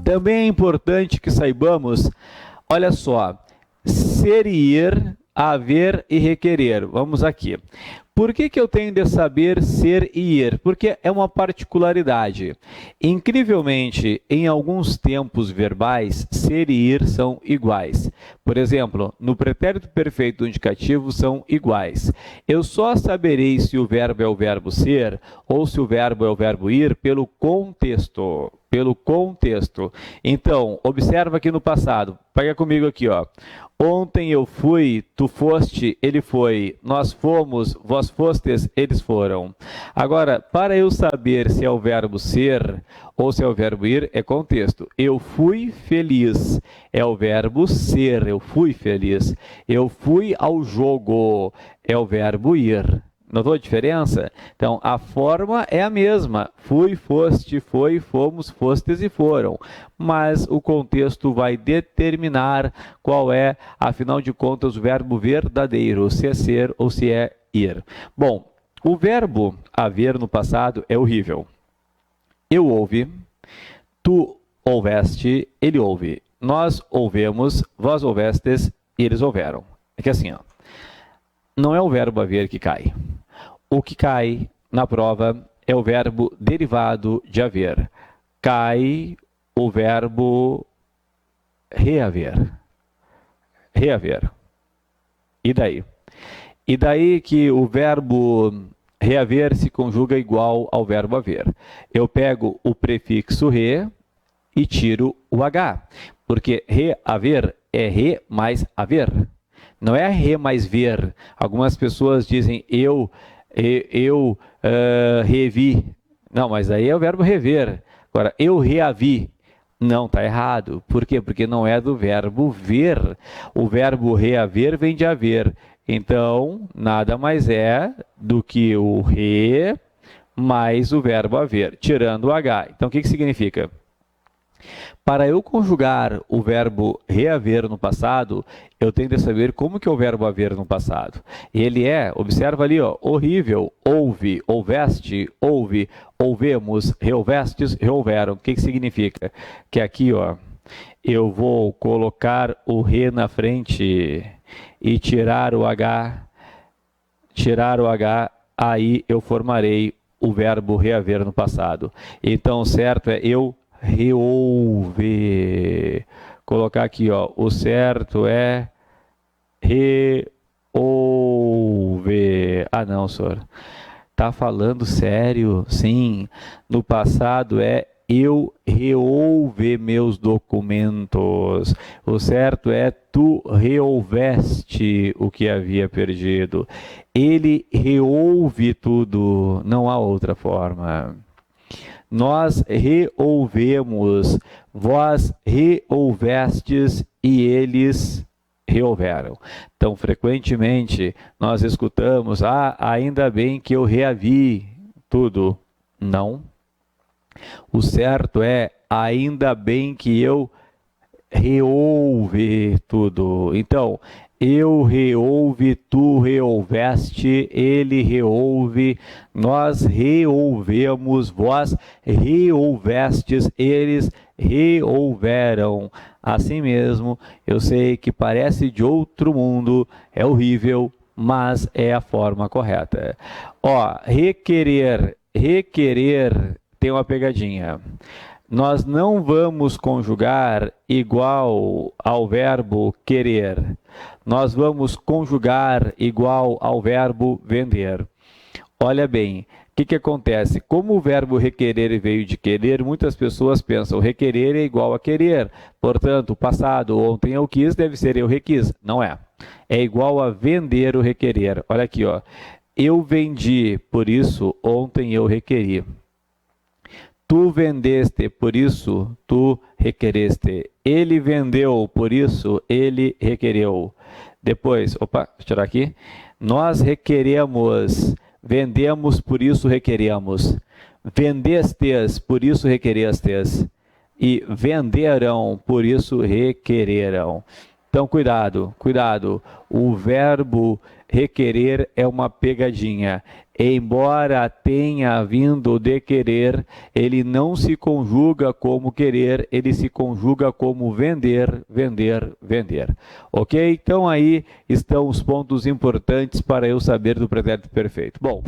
Também é importante que saibamos, olha só, ser e ir, haver e requerer. Vamos aqui. Por que eu tenho de saber ser e ir? Porque é uma particularidade. Incrivelmente, em alguns tempos verbais, ser e ir são iguais. Por exemplo, no pretérito perfeito do indicativo são iguais. Eu só saberei se o verbo é o verbo ser ou se o verbo é o verbo ir pelo contexto. Pelo contexto. Então, observa aqui no passado. Pega comigo aqui, ó. Ontem eu fui, tu foste, ele foi, nós fomos, vós fostes, eles foram. Agora, para eu saber se é o verbo ser ou se é o verbo ir, é contexto. Eu fui feliz, é o verbo ser, eu fui feliz. Eu fui ao jogo, é o verbo ir. Notou a diferença? Então, a forma é a mesma. Fui, foste, foi, fomos, fostes e foram. Mas o contexto vai determinar qual é, afinal de contas, o verbo verdadeiro, se é ser ou se é ir. Bom, o verbo haver no passado é horrível. Eu ouvi, tu ouveste, ele ouve. Nós ouvemos, vós ouvestes, eles houveram. É que assim, ó, não é o verbo haver que cai. O que cai na prova é o verbo derivado de haver. Cai o verbo reaver. Reaver. E daí? E daí que o verbo reaver se conjuga igual ao verbo haver. Eu pego o prefixo re e tiro o H. Porque reaver é re mais haver. Não é re mais ver. Algumas pessoas dizem eu revi. Não, mas aí é o verbo rever. Agora, eu reavi. Não, está errado. Por quê? Porque não é do verbo ver. O verbo reaver vem de haver. Então, nada mais é do que o re mais o verbo haver, tirando o H. Então, o que significa? Para eu conjugar o verbo reaver no passado, eu tenho de saber como que é o verbo haver no passado. Ele é, observa ali, ó, horrível, houve, houveste, houve, houvemos, rehouvestes, rehouveram. O que significa? Que aqui, ó, eu vou colocar o re na frente e tirar o H, aí eu formarei o verbo reaver no passado. Então, o certo é eu reouve. Colocar aqui, ó, o certo é reouve. Ah, não, senhor. Tá falando sério? Sim. No passado é eu reouve meus documentos. O certo é tu reouveste o que havia perdido. Ele reouve tudo. Não há outra forma. Nós reouvemos, vós reouvestes e eles reouveram. Então, frequentemente, nós escutamos, ainda bem que eu reavi tudo. Não. O certo é, ainda bem que eu reouve tudo. Então, eu reouve, tu reouveste, ele reouve, nós reouvemos, vós reouvestes, eles reouveram. Assim mesmo, eu sei que parece de outro mundo, é horrível, mas é a forma correta. Ó, requerer tem uma pegadinha. Nós não vamos conjugar igual ao verbo querer. Nós vamos conjugar igual ao verbo vender. Olha bem, o que acontece? Como o verbo requerer veio de querer, muitas pessoas pensam requerer é igual a querer. Portanto, o passado, ontem eu quis, deve ser eu requis. Não é. É igual a vender o requerer. Olha aqui, ó. Eu vendi, por isso ontem eu requeri. Tu vendeste, por isso tu requereste. Ele vendeu, por isso ele requereu. Depois, opa, deixa eu tirar aqui. Nós requeremos, vendemos, por isso requeremos. Vendestes, por isso requerestes. E venderam, por isso requereram. Então, cuidado. O verbo requerer é uma pegadinha. Embora tenha vindo de querer, ele não se conjuga como querer, ele se conjuga como vender, vender, vender. Ok? Então aí estão os pontos importantes para eu saber do pretérito perfeito. Bom.